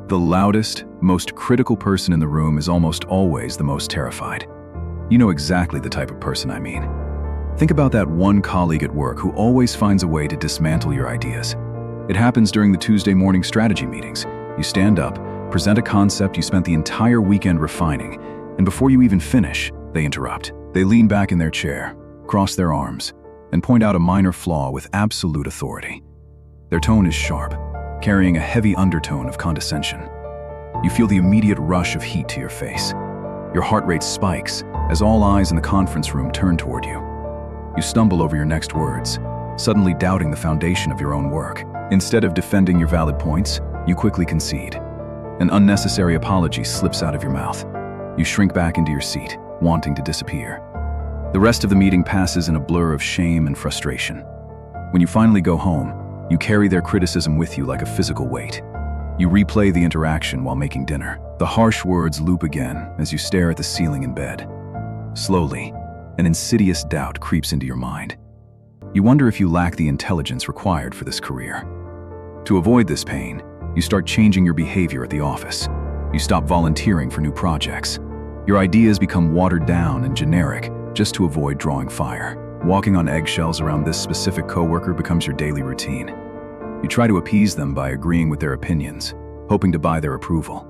The loudest, most critical person in the room is almost always the most terrified. You know exactly the type of person I mean. Think about that one colleague at work who always finds a way to dismantle your ideas. It happens during the Tuesday morning strategy meetings. You stand up, present a concept you spent the entire weekend refining, and before you even finish, they interrupt. They lean back in their chair, cross their arms, and point out a minor flaw with absolute authority. Their tone is sharp, carrying a heavy undertone of condescension. You feel the immediate rush of heat to your face. Your heart rate spikes as all eyes in the conference room turn toward you. You stumble over your next words, suddenly doubting the foundation of your own work. Instead of defending your valid points, you quickly concede. An unnecessary apology slips out of your mouth. You shrink back into your seat, wanting to disappear. The rest of the meeting passes in a blur of shame and frustration. When you finally go home, you carry their criticism with you like a physical weight. You replay the interaction while making dinner. The harsh words loop again as you stare at the ceiling in bed. Slowly, an insidious doubt creeps into your mind. You wonder if you lack the intelligence required for this career. To avoid this pain, you start changing your behavior at the office. You stop volunteering for new projects. Your ideas become watered down and generic just to avoid drawing fire. Walking on eggshells around this specific coworker becomes your daily routine. You try to appease them by agreeing with their opinions, hoping to buy their approval.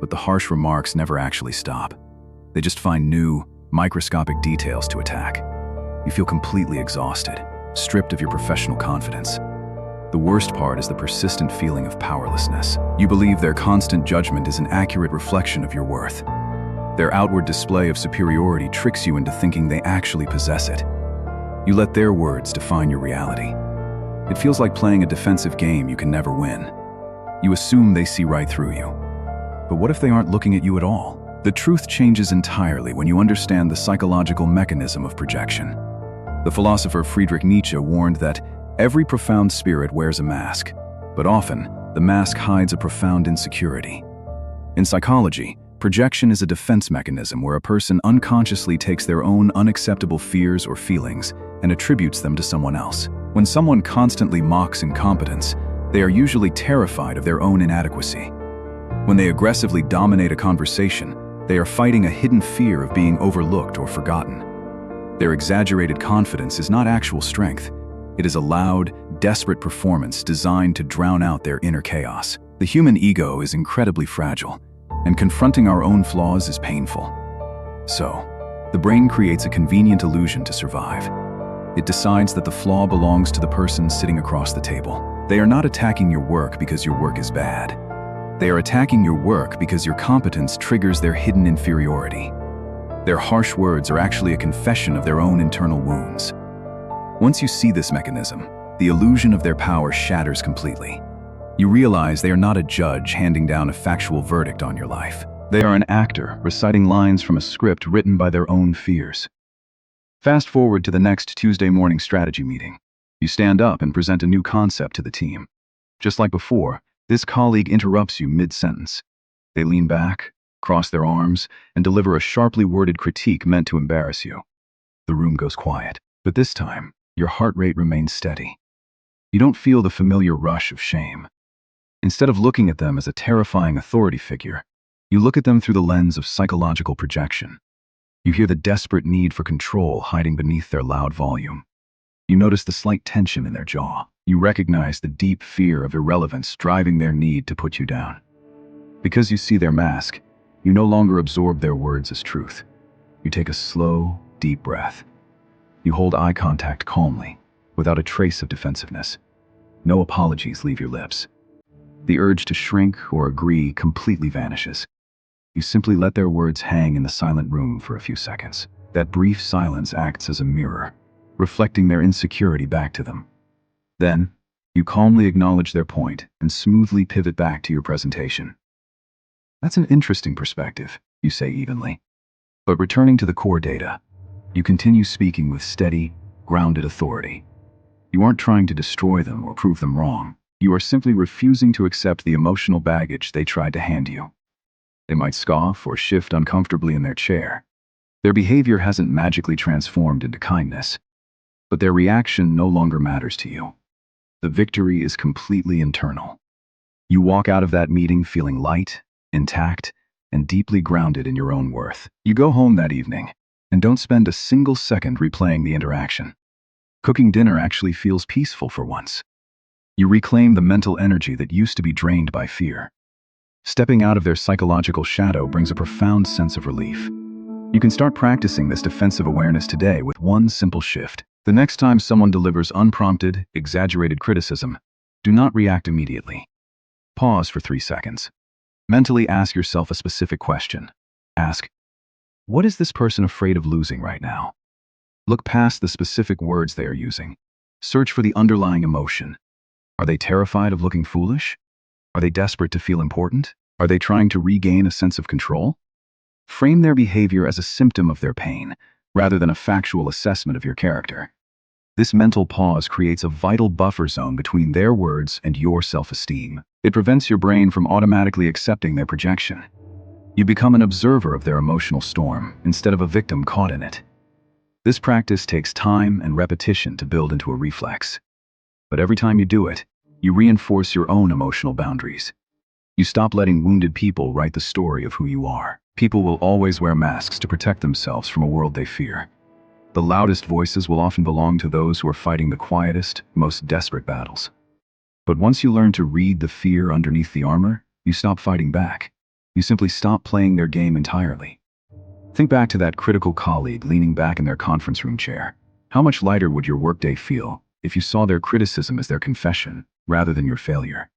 But the harsh remarks never actually stop. They just find new, microscopic details to attack. You feel completely exhausted, stripped of your professional confidence. The worst part is the persistent feeling of powerlessness. You believe their constant judgment is an accurate reflection of your worth. Their outward display of superiority tricks you into thinking they actually possess it. You let their words define your reality. It feels like playing a defensive game you can never win. You assume they see right through you. But what if they aren't looking at you at all? The truth changes entirely when you understand the psychological mechanism of projection. The philosopher Friedrich Nietzsche warned that every profound spirit wears a mask, but often the mask hides a profound insecurity. In psychology, projection is a defense mechanism where a person unconsciously takes their own unacceptable fears or feelings and attributes them to someone else. When someone constantly mocks incompetence, they are usually terrified of their own inadequacy. When they aggressively dominate a conversation, they are fighting a hidden fear of being overlooked or forgotten. Their exaggerated confidence is not actual strength. It is a loud, desperate performance designed to drown out their inner chaos. The human ego is incredibly fragile, and confronting our own flaws is painful. So, the brain creates a convenient illusion to survive. It decides that the flaw belongs to the person sitting across the table. They are not attacking your work because your work is bad. They are attacking your work because your competence triggers their hidden inferiority. Their harsh words are actually a confession of their own internal wounds. Once you see this mechanism, the illusion of their power shatters completely. You realize they are not a judge handing down a factual verdict on your life. They are an actor reciting lines from a script written by their own fears. Fast forward to the next Tuesday morning strategy meeting. You stand up and present a new concept to the team. Just like before, this colleague interrupts you mid-sentence. They lean back, cross their arms, and deliver a sharply worded critique meant to embarrass you. The room goes quiet, but this time, your heart rate remains steady. You don't feel the familiar rush of shame. Instead of looking at them as a terrifying authority figure, you look at them through the lens of psychological projection. You hear the desperate need for control hiding beneath their loud volume. You notice the slight tension in their jaw. You recognize the deep fear of irrelevance driving their need to put you down. Because you see their mask, you no longer absorb their words as truth. You take a slow, deep breath. You hold eye contact calmly, without a trace of defensiveness. No apologies leave your lips. The urge to shrink or agree completely vanishes. You simply let their words hang in the silent room for a few seconds. That brief silence acts as a mirror, reflecting their insecurity back to them. Then, you calmly acknowledge their point and smoothly pivot back to your presentation. That's an interesting perspective, you say evenly. But returning to the core data, you continue speaking with steady, grounded authority. You aren't trying to destroy them or prove them wrong. You are simply refusing to accept the emotional baggage they tried to hand you. They might scoff or shift uncomfortably in their chair. Their behavior hasn't magically transformed into kindness, but their reaction no longer matters to you. The victory is completely internal. You walk out of that meeting feeling light, intact, and deeply grounded in your own worth. You go home that evening and don't spend a single second replaying the interaction. Cooking dinner actually feels peaceful for once. You reclaim the mental energy that used to be drained by fear. Stepping out of their psychological shadow brings a profound sense of relief. You can start practicing this defensive awareness today with one simple shift. The next time someone delivers unprompted, exaggerated criticism, do not react immediately. Pause for 3 seconds. Mentally ask yourself a specific question. Ask, what is this person afraid of losing right now? Look past the specific words they are using. Search for the underlying emotion. Are they terrified of looking foolish? Are they desperate to feel important? Are they trying to regain a sense of control? Frame their behavior as a symptom of their pain, rather than a factual assessment of your character. This mental pause creates a vital buffer zone between their words and your self-esteem. It prevents your brain from automatically accepting their projection. You become an observer of their emotional storm, instead of a victim caught in it. This practice takes time and repetition to build into a reflex. But every time you do it, you reinforce your own emotional boundaries. You stop letting wounded people write the story of who you are. People will always wear masks to protect themselves from a world they fear. The loudest voices will often belong to those who are fighting the quietest, most desperate battles. But once you learn to read the fear underneath the armor, you stop fighting back. You simply stop playing their game entirely. Think back to that critical colleague leaning back in their conference room chair. How much lighter would your workday feel if you saw their criticism as their confession, rather than your failure?